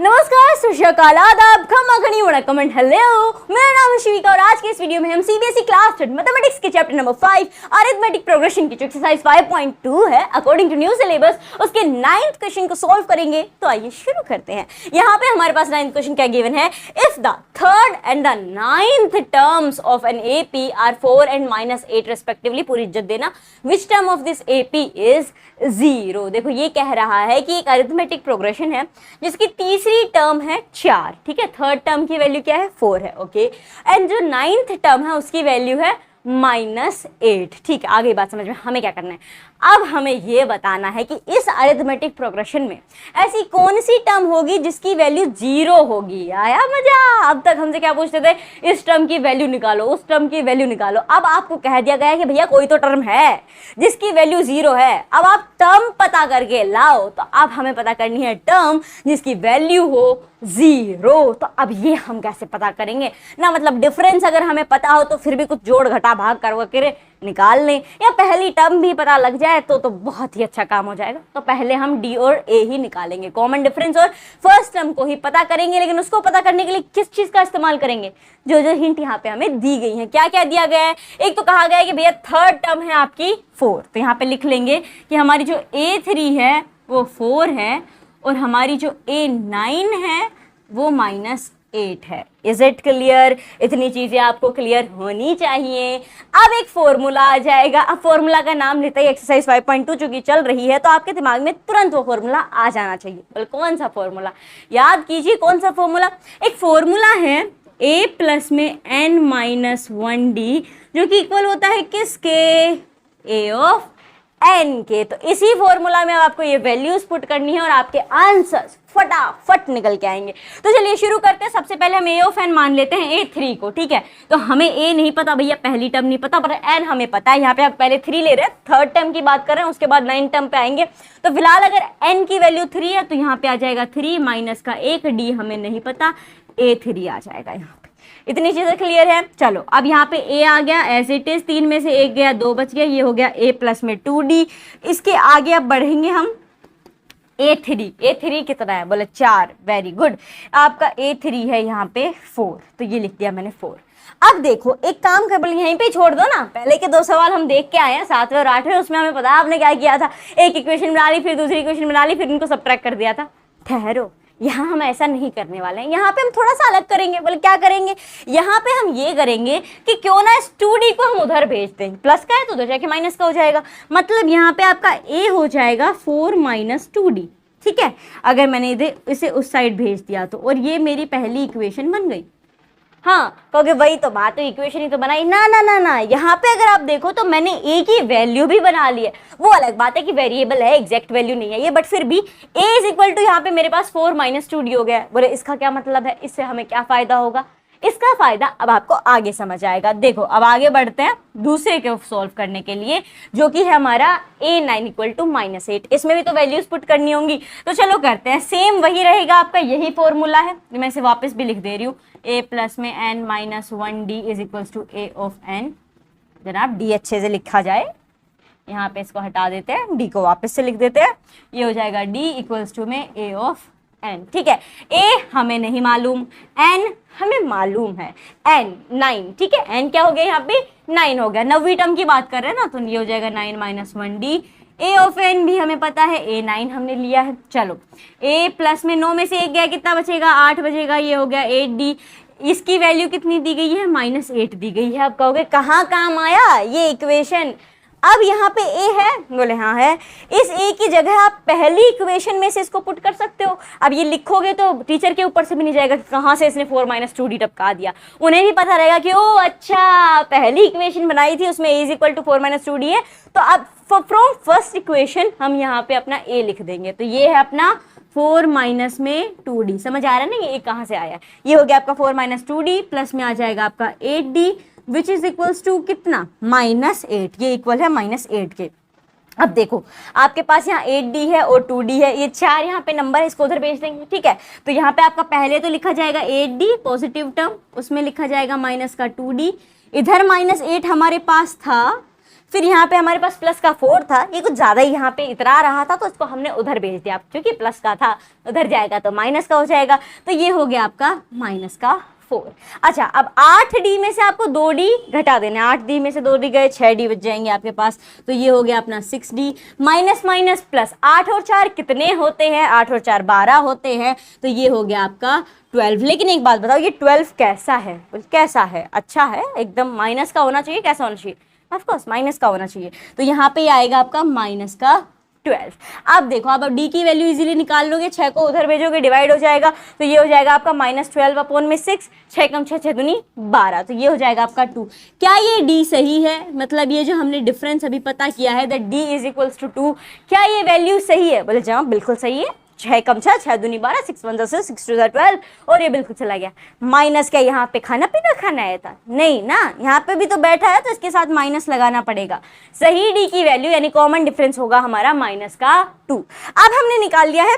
नमस्कार, सुशकाल, आदाब, खमा खनी वड़ा कमेंट हेलो। मेरा नाम है शिविका और आज के इस वीडियो में हम सीबीएसई क्लास 10 मैथमेटिक्स के चैप्टर नंबर 5 अरिथमेटिक प्रोग्रेशन की जो एक्सरसाइज 5.2 है अकॉर्डिंग टू न्यू सिलेबस उसके 9th क्वेश्चन को सॉल्व करेंगे। तो आइए शुरू करते हैं। यहाँ पे हमारे पास 9th क्वेश्चन क्या गिवन है, if the third and the 9th terms of an AP are 4 and -8 respectively, पूरी इज्जत देना, which term of this AP is 0। देखो ये कह रहा है कि एक अरिथमेटिक प्रोग्रेशन है जिसकी तीसरी टर्म है 4, ठीक है, थर्ड टर्म की वैल्यू क्या है 4 है, ओके, एंड जो 9th टर्म है उसकी वैल्यू है -8। ठीक है, आगे बात समझ में, हमें क्या करना है, अब हमें ये बताना है कि इस अरिथमेटिक प्रोग्रेशन में ऐसी कौन सी टर्म होगी जिसकी वैल्यू 0 होगी। आया मजा। अब तक हमसे क्या पूछते थे, इस टर्म की वैल्यू निकालो, उस टर्म की वैल्यू निकालो। अब आपको कह दिया गया है कि भैया कोई तो टर्म है जिसकी वैल्यू 0 है। अब आप टर्म पता करके लाओ। तो अब हमें पता करनी है टर्म जिसकी वैल्यू हो 0। तो अब ये हम कैसे पता करेंगे ना, मतलब डिफरेंस अगर हमें पता हो तो फिर भी कुछ जोड़ घटा भाग करके निकाल लें, या पहली टर्म भी पता लग जाए तो बहुत ही अच्छा काम हो जाएगा। तो पहले हम डी और ए ही निकालेंगे, कॉमन डिफरेंस और फर्स्ट टर्म को ही पता करेंगे। लेकिन उसको पता करने के लिए किस चीज का इस्तेमाल करेंगे, जो जो हिंट यहाँ पे हमें दी गई है। क्या क्या दिया गया है, एक तो कहा गया है कि भैया थर्ड टर्म है आपकी 4, तो यहाँ पे लिख लेंगे कि हमारी जो A3 है वो 4 है और हमारी जो A9 है वो -8 है। Is it clear? इतनी चीजें आपको क्लियर होनी चाहिए। अब एक फॉर्मूला आ जाएगा। अब फॉर्मूला का नाम लेते ही एक्सरसाइज 5.2 चूंकि चल रही है तो आपके दिमाग में तुरंत वो फॉर्मूला आ जाना चाहिए। बोल कौन सा फॉर्मूला, याद कीजिए कौन सा फॉर्मूला। एक फॉर्मूला है a प्लस में n-1d जो कि इक्वल होता है किसके, a ऑफ n के। तो इसी फॉर्मूला में आपको ये वैल्यूज पुट करनी है और आपके आंसर्स फटाफट निकल के आएंगे। तो चलिए शुरू करते हैं। सबसे पहले हम a ऑफ n मान लेते हैं A3 को, ठीक है। तो हमें a नहीं पता भैया, पहली टर्म नहीं पता, पर n हमें पता है। यहाँ पे आप पहले 3 ले रहे हैं, थर्ड टर्म की बात कर रहे हैं, उसके बाद 9 टर्म पे आएंगे। तो फिलहाल अगर n की वैल्यू 3 है तो यहाँ पे आ जाएगा 3 माइनस का 1 d हमें नहीं पता, A3 आ जाएगा यहाँ पे। इतनी चीजें क्लियर है। चलो अब यहाँ पे a आ गया एज इट इज, 3 में से 1 गया 2 बच गया, ये हो गया a प्लस में 2d। इसके आगे अब बढ़ेंगे हम A3 कितना है, बोले 4, वेरी गुड। आपका A3 है यहाँ पे 4, तो ये लिख दिया मैंने 4। अब देखो एक काम कर, बोले यहीं पे छोड़ दो ना, पहले के 2 सवाल हम देख के आए हैं 7वें और 8वें, उसमें हमें पता है आपने क्या किया था, एक इक्वेशन बना ली, फिर दूसरी इक्वेशन बना ली, फिर इनको सबट्रैक्ट कर दिया था। ठहरो, यहाँ हम ऐसा नहीं करने वाले हैं। यहाँ पे हम थोड़ा सा अलग करेंगे। बोले क्या करेंगे, यहाँ पे हम ये करेंगे कि क्यों ना इस 2d को हम उधर भेज दें, प्लस का है तो उधर जाके माइनस का हो जाएगा। मतलब यहाँ पे आपका a हो जाएगा 4 माइनस 2d, ठीक है। अगर मैंने इसे उस साइड भेज दिया तो, और ये मेरी पहली इक्वेशन बन गई। हाँ कहोगे वही तो बात है, इक्वेशन ही तो बनाई ना ना ना ना। यहाँ पे अगर आप देखो तो मैंने a की वैल्यू भी बना ली है। वो अलग बात है कि वेरिएबल है, एग्जैक्ट वैल्यू नहीं है ये, बट फिर भी a इज इक्वल टू यहाँ पे मेरे पास 4 माइनस 2d हो गया। बोले इसका क्या मतलब है, इससे हमें क्या फायदा होगा, इसका फायदा अब आपको आगे समझ आएगा। देखो अब आगे बढ़ते हैं दूसरे को सॉल्व करने के लिए, जो कि है हमारा A9 इक्वल टू -8। इसमें भी तो वैल्यूज पुट करनी होंगी, तो चलो करते हैं। सेम वही रहेगा, आपका यही फॉर्मूला है, मैं इसे वापस भी लिख दे रही हूँ। a प्लस में n-1d is equal to a of n। जनाब d अच्छे से लिखा जाए, यहाँ पे इसको हटा देते हैं, d को वापस से लिख देते हैं, ये हो जाएगा d इक्वल्स टू में a ऑफ n, ठीक है। a हमें नहीं मालूम, n हमें मालूम है, n 9, ठीक है। n क्या हो गया यहाँ पे 9 हो गया, 9वीं टर्म की बात कर रहे हैं ना, तो ये हो जाएगा 9 minus 1d। a of n भी हमें पता है, a9 हमने लिया है। चलो a प्लस में 9 में से 1 गया, कितना बचेगा 8 बचेगा, ये हो गया 8d। इसकी वैल्यू कितनी दी गई है, -8 दी गई है। अब कहोगे कहाँ काम आया ये इक्वेशन, अब यहाँ पे a है, बोले हाँ है। इस a की जगह आप पहली इक्वेशन में से इसको पुट कर सकते हो। अब ये लिखोगे तो टीचर के ऊपर से भी नहीं जाएगा कि कहाँ से इसने 4 माइनस 2d टपका दिया। उन्हें भी पता रहेगा कि ओ अच्छा पहली इक्वेशन बनाई थी उसमें a is equal to 4 minus 2d है, तो अब फ्रॉम फर्स्ट इक्वेशन हम यहाँ पे अपना a लिख देंगे। तो ये है अपना 4 माइनस में 2d, समझ आ रहा है ना ये कहाँ से आया। ये हो गया आपका 4 माइनस 2d, प्लस में आ जाएगा आपका 8d which is equals to कितना, -8। ये इक्वल है -8 के। अब देखो आपके पास यहाँ 8d है और 2d है, ये 4 यहाँ पे नंबर है, इसको उधर भेज देंगे, ठीक है। तो यहाँ पे आपका पहले तो लिखा जाएगा 8d पॉजिटिव टर्म, उसमें लिखा जाएगा माइनस का 2d, इधर -8 हमारे पास था, फिर यहाँ पे हमारे पास प्लस का 4 था, ये कुछ ज़्यादा ही यहाँ पे इतरा रहा था तो इसको हमने उधर भेज दिया, क्योंकि प्लस का था उधर जाएगा तो माइनस का हो जाएगा, तो ये हो गया आपका माइनस का 4। अच्छा, अब 8D में से आपको 2D घटा देना, 8D में से 2D गए 6D बच जाएंगे आपके पास, तो ये हो गया अपना 6D। माइनस माइनस प्लस, 8 और 4 कितने होते हैं, 8 और 4 12 होते हैं, तो ये हो गया आपका 12। लेकिन एक बात बताओ, ये 12 कैसा है, कैसा है, अच्छा है एकदम, माइनस का होना चाहिए, कैसा होना चाहिए, ऑफ कोर्स माइनस का होना चाहिए, तो यहाँ पे आएगा आपका माइनस का 12। अब देखो, आप अब डी की वैल्यू इजीली निकाल लोगे, 6 को उधर भेजोगे डिवाइड हो जाएगा, तो ये हो जाएगा आपका -12 अपॉन में 6, 6 कम 6 6 दूनी 12, तो ये हो जाएगा आपका 2। क्या ये डी सही है, मतलब ये जो हमने डिफरेंस अभी पता किया है that D is equals to 2, क्या ये वैल्यू सही है, बोले जवाब बिल्कुल सही है, 6 कम 6 6 दूनी 12, 6 1 10 6 2 12, और ये बिल्कुल चला गया। माइनस क्या यहाँ पे खाना पीना खाना आया था, नहीं ना, यहाँ पे भी तो बैठा है तो इसके साथ माइनस लगाना पड़ेगा। सही डी की वैल्यू यानी कॉमन डिफरेंस होगा हमारा -2। अब हमने निकाल लिया है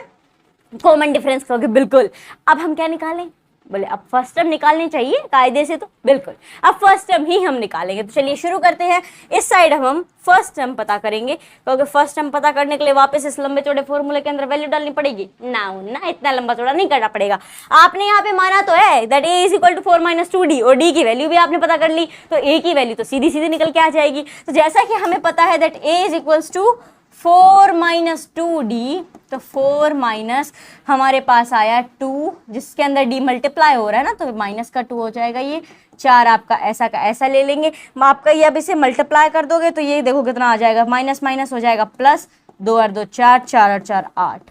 कॉमन डिफरेंस, बिल्कुल। अब हम क्या निकालें, बोले अब फर्स्ट टर्म निकालनी चाहिए कायदे से, तो बिल्कुल अब फर्स्ट टर्म ही हम निकालेंगे। तो चलिए शुरू करते हैं। इस साइड हम फर्स्ट टर्म पता करेंगे, क्योंकि फर्स्ट टर्म पता करने के लिए वापस इस लंबे चौड़े फॉर्मूले के अंदर वैल्यू डालनी पड़ेगी ना, इतना लंबा चौड़ा नहीं करना पड़ेगा। आपने यहाँ पे माना तो है that a is equal to 4 - 2d, और d की वैल्यू भी आपने पता कर ली, तो a की वैल्यू तो सीधी सीधी निकल के आ जाएगी। तो जैसा कि हमें पता है that a is equals to 4 - 2d, तो 4 माइनस हमारे पास आया 2, जिसके अंदर d मल्टीप्लाई हो रहा है ना, तो माइनस का 2 हो जाएगा। ये 4 आपका ऐसा का ऐसा ले लेंगे, आपका ये अब इसे मल्टीप्लाई कर दोगे तो ये देखो कितना आ जाएगा, माइनस माइनस हो जाएगा प्लस, 2 और 2 4, 4 और 4 8,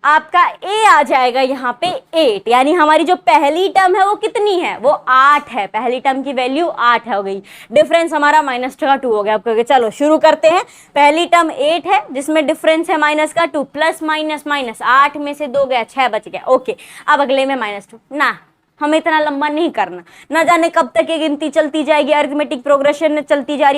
आपका a आ जाएगा यहाँ पे 8, यानी हमारी जो पहली टर्म है वो कितनी है, वो 8 है, पहली टर्म की वैल्यू 8 है, हो गई। डिफरेंस हमारा -2 हो गया। आपको चलो शुरू करते हैं। पहली टर्म 8 है जिसमें डिफरेंस है -2, प्लस माइनस माइनस, 8 में से 2 गया 6 बच गया, ओके। अब अगले में -2 ना, हमें इतना लंबा नहीं करना, ना जाने कब तक ये गिनती चलती जाएगी, अरिथमेटिक प्रोग्रेशन चलती जा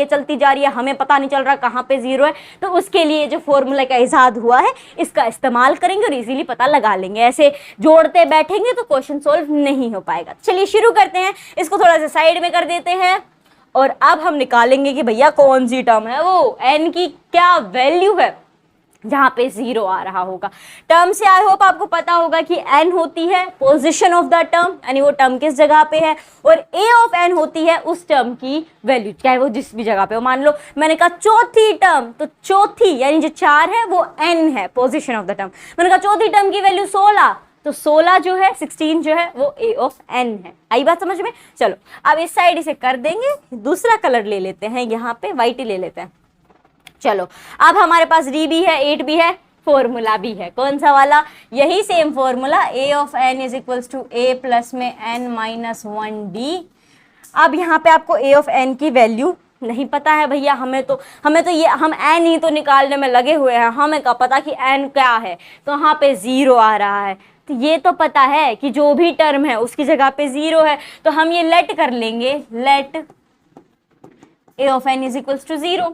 रही है, हमें पता नहीं चल रहा कहाँ पे 0 है। तो उसके लिए जो फॉर्मूला का इजाद हुआ है इसका इस्तेमाल करेंगे और इजीली पता लगा लेंगे। ऐसे जोड़ते बैठेंगे तो क्वेश्चन सोल्व नहीं हो पाएगा। चलिए शुरू करते हैं, इसको थोड़ा सा साइड में कर देते हैं, और अब हम निकालेंगे कि भैया कौन सी टर्म है वो, n की क्या वैल्यू है जहाँ पे 0 आ रहा होगा। टर्म से आई होप आपको पता होगा कि n होती है पोजीशन ऑफ द टर्म, यानी वो टर्म किस जगह पे है, और a ऑफ n होती है उस टर्म की वैल्यू, चाहे वो जिस भी जगह पे हो। मान लो मैंने कहा चौथी टर्म, तो चौथी यानी जो 4 है वो n है, पोजीशन ऑफ द टर्म। मैंने कहा चौथी टर्म की वैल्यू 16, तो 16 जो है 16 जो है वो a ऑफ n है। आई बात समझ में? चलो अब इस साइड इसे कर देंगे, दूसरा कलर ले लेते हैं, यहाँ पे व्हाइट ही ले लेते हैं। चलो अब हमारे पास d भी है, 8 भी है, फॉर्मूला भी है, कौन सा वाला, यही same formula, a of n is equals to a plus में n माइनस 1d। अब यहाँ पे आपको a ऑफ n की वैल्यू नहीं पता है भैया, हमें तो ये हम n ही तो निकालने में लगे हुए हैं, हमें क्या पता कि n क्या है, तो यहाँ पे 0 आ रहा है। तो ये तो पता है कि जो भी टर्म है उसकी जगह पे 0 है, तो हम ये लेट कर लेंगे, let a of n is equals to 0,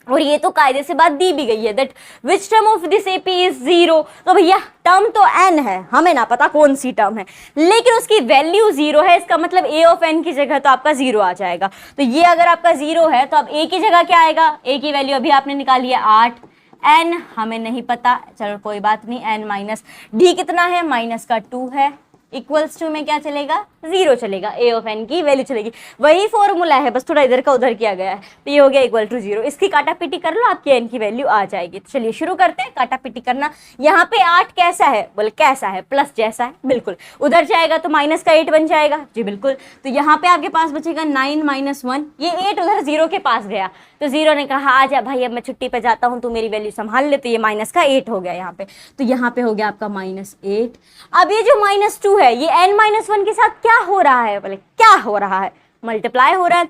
और ये तो कायदे से बात दी भी गई है that which term of this AP is 0। तो भैया टर्म तो n है, हमें ना पता कौन सी टर्म है, लेकिन उसकी वैल्यू 0 है, इसका मतलब a ऑफ n की जगह तो आपका 0 आ जाएगा। तो ये अगर आपका 0 है तो अब a की जगह क्या आएगा, a की वैल्यू अभी आपने निकाली है 8, n हमें नहीं पता, चलो कोई बात नहीं, n माइनस d कितना है, -2 है, इक्वल्स टू में क्या चलेगा, 0 चलेगा, a ऑफ n की वैल्यू चलेगी। वही फॉर्मूला है, बस थोड़ा इधर का उधर किया गया है, तो ये हो गया इक्वल टू 0। इसकी काटा पीटी कर लो, आपकी n की वैल्यू आ जाएगी। तो चलिए शुरू करते हैं, काटा पीटी करना। यहाँ पे 8 कैसा है, बोले कैसा है, प्लस जैसा है, बिल्कुल। उधर जाएगा तो माइनस का 8 बन जाएगा, जी बिल्कुल। तो यहाँ पे आपके पास बचेगा 9 माइनस 1, ये 8 उधर 0 के पास गया, तो 0 ने कहा आ जा भाई, अब मैं छुट्टी पे जाता हूँ, तू मेरी वैल्यू संभाल ले, तो ये माइनस का 8 हो गया यहाँ पे। तो यहाँ पे हो गया आपका -8। अब ये जो -2 है ये n - 1 के साथ क्या हो रहा है, बोले क्या हो रहा है, मल्टीप्लाई हो रहा है,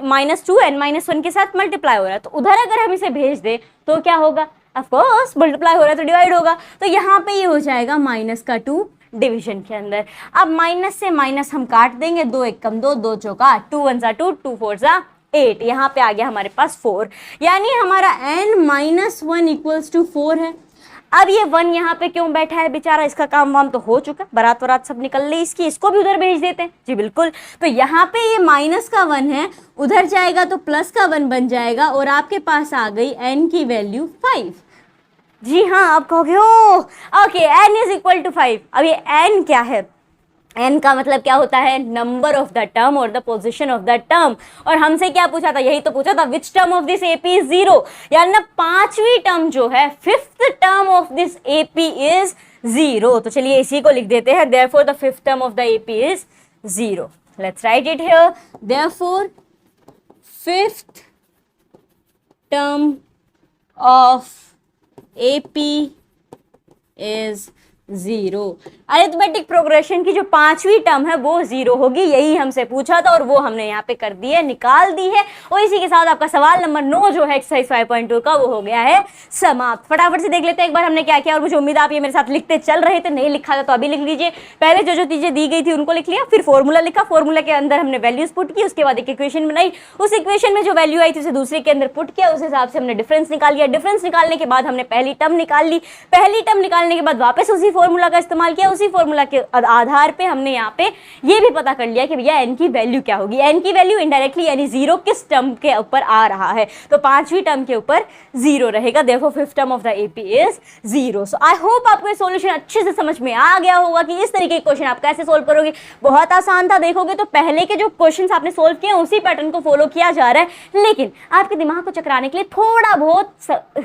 -2 n - 1 के साथ मल्टीप्लाई हो रहा है। तो उधर अगर हम इसे भेज दे तो क्या होगा, ऑफ कोर्स मल्टीप्लाई हो रहा है तो डिवाइड होगा, तो यहाँ पे ये हो जाएगा -2 डिवीजन के अंदर। अब माइनस से माइनस हम काट देंगे, 2 1 कम 2, 2 चौका 8, 2 1 2, 2 4 8, यहाँ पे आ गया हमारे पास 4, यानी हमारा n - 1 इक्वल्स टू 4 है। अब ये 1 यहाँ पे क्यों बैठा है बेचारा, इसका काम वाम तो हो चुका, बारात वरात सब निकल ली इसकी, इसको भी उधर भेज देते हैं। जी बिल्कुल, तो यहाँ पे ये माइनस का 1 है, उधर जाएगा तो प्लस का 1 बन जाएगा और आपके पास आ गई n की वैल्यू 5। जी हाँ, आप कहोगे oh okay n is equal to 5। अब ये n क्या है, n का मतलब क्या होता है, नंबर ऑफ द टर्म और the position of the term. और हमसे क्या पूछा था, यही तो पूछा था, विच term of this AP is 0, यानी ना 5वीं टर्म जो है, 5th term of this AP is 0। तो चलिए इसी को लिख देते हैं, therefore the 5th term of the AP is 0। Let's write it here, therefore 5th term of AP is 0। Arithmetic progression की जो 5वीं टर्म है वो 0 होगी, यही हमसे पूछा था और वो हमने यहाँ पे कर दी है, निकाल दी है। और इसी के साथ आपका सवाल नंबर 9 जो है एक्सरसाइज 5.2 का, वो हो गया है समाप्त। फटाफट से देख लेते हैं एक बार हमने क्या किया, और मुझे उम्मीद आप ये मेरे साथ लिखते चल रहे थे, नहीं लिखा था तो अभी लिख लीजिए। पहले जो जो चीजें दी गई थी उनको लिख लिया, फिर फॉर्मूला लिखा, फॉर्मूला के अंदर हमने वैल्यूज पुट की, उसके बाद एक इक्वेशन बनाई, उस इक्वेशन में जो वैल्यू आई थी उसे दूसरे के अंदर पुट किया, उस हिसाब से हमने डिफरेंस निकाल लिया, डिफरेंस निकालने के बाद हमने पहली टर्म निकाल ली, पहली टर्म निकालने के बाद वापस उसी फॉर्मूला का इस्तेमाल किया, उसी फॉर्मूला के आधार पे हमने यहाँ पे ये भी पता कर लिया कि भैया n की वैल्यू क्या होगी। n की वैल्यू इनडायरेक्टली यानी 0 किस टर्म के ऊपर आ रहा है, तो 5वीं टर्म के ऊपर 0 रहेगा, देखो 5th term of the AP is 0। So I hope आपको ये सॉल्यूशन अच्छे से समझ में आ गया होगा कि इस तरीके के क्वेश्चन आप कैसे सोल्व करोगे। बहुत आसान था, देखोगे तो पहले के जो क्वेश्चन आपने सोल्व किए उसी पैटर्न को फॉलो किया जा रहा है, लेकिन आपके दिमाग को चकराने के लिए थोड़ा बहुत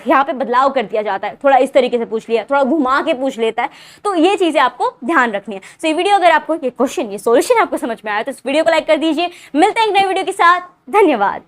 यहाँ पे बदलाव कर दिया जाता है, थोड़ा इस तरीके से पूछ लिया, थोड़ा घुमा के पूछ लेता है, तो ये चीजें आपको ध्यान रखनी है। सो ये वीडियो अगर आपको ये क्वेश्चन, ये सॉल्यूशन आपको समझ में आया तो इस वीडियो को लाइक कर दीजिए। मिलते हैं एक नए वीडियो के साथ, धन्यवाद।